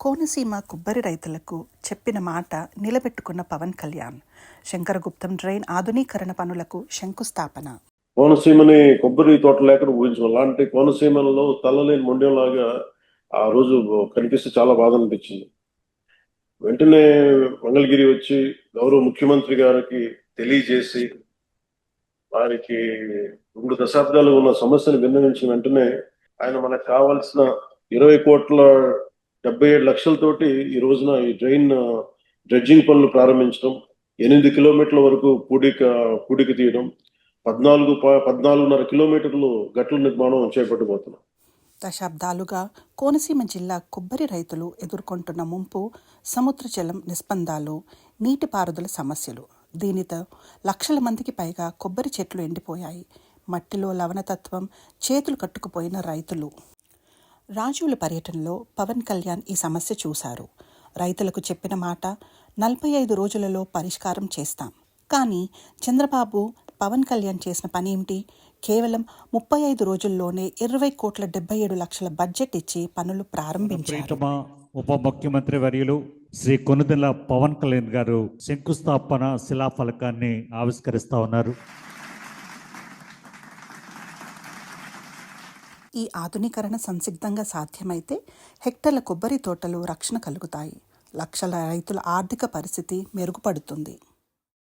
కోనసీమ కొబ్బరి రైతులకు చెప్పిన మాట నిలబెట్టుకున్న పవన్ కళ్యాణ్. శంకరగుప్తం డ్రైన్ ఆధునీకరణ పనులకు శంకుస్థాపన. కోనసీమని కొబ్బరి తోట లేకుండా ఊహించడం, అలాంటి కోనసీమలో తల్లలేని మొండెంలాగా ఆ రోజు కనిపిస్తే చాలా బాధ అనిపించింది. వెంటనే మంగళగిరి వచ్చి గౌరవ ముఖ్యమంత్రి గారికి తెలియజేసి వారికి 2 దశాబ్దాలు ఉన్న సమస్యను విన్నవించిన వెంటనే ఆయన మనకు కావాల్సిన 20,77,00,000తోటి ఈ రోజున ఈ డ్రెడ్జింగ్ పనులు ప్రారంభించడం, 8 కిలోమీటర్ల వరకు పూడిక తీయడం, 14.5 కిలోమీటర్లు గట్ల నిర్మాణం చేపట్టబోతున్నాం. దశాబ్దాలుగా కోనసీమ జిల్లా కొబ్బరి రైతులు ఎదుర్కొంటున్న ముంపు సముద్ర జలం నిస్పందాలు, నీటిపారుదల సమస్యలు. దీనితో లక్షల మందికి పైగా కొబ్బరి చెట్లు ఎండిపోయాయి. మట్టిలో లవణతత్వం, చేతులు కట్టుకుపోయిన రైతులు. రాజుల పర్యటనలో పవన్ కళ్యాణ్ ఈ సమస్య చూశారు. రైతులకు చెప్పిన మాట 45 రోజులలో పరిష్కారం చేస్తాం. కానీ చంద్రబాబు, పవన్ కళ్యాణ్ చేసిన పని ఏమిటి? కేవలం 35 రోజుల్లోనే 20,77,00,000 బడ్జెట్ ఇచ్చి పనులు ప్రారంభించారు. ఉప ముఖ్యమంత్రి వర్యులు శ్రీ కొణిదెల పవన్ కళ్యాణ్ గారు శంకుస్థాపన శిలాఫలకాన్ని ఆవిష్కరిస్తా ఉన్నారు. ఈ ఆధునీకరణ సంసిగ్ధంగా సాధ్యమైతే హెక్టర్ల కొబ్బరి తోటలు రక్షణ కలుగుతాయి. లక్షల రైతుల ఆర్థిక పరిస్థితి మెరుగుపడుతుంది.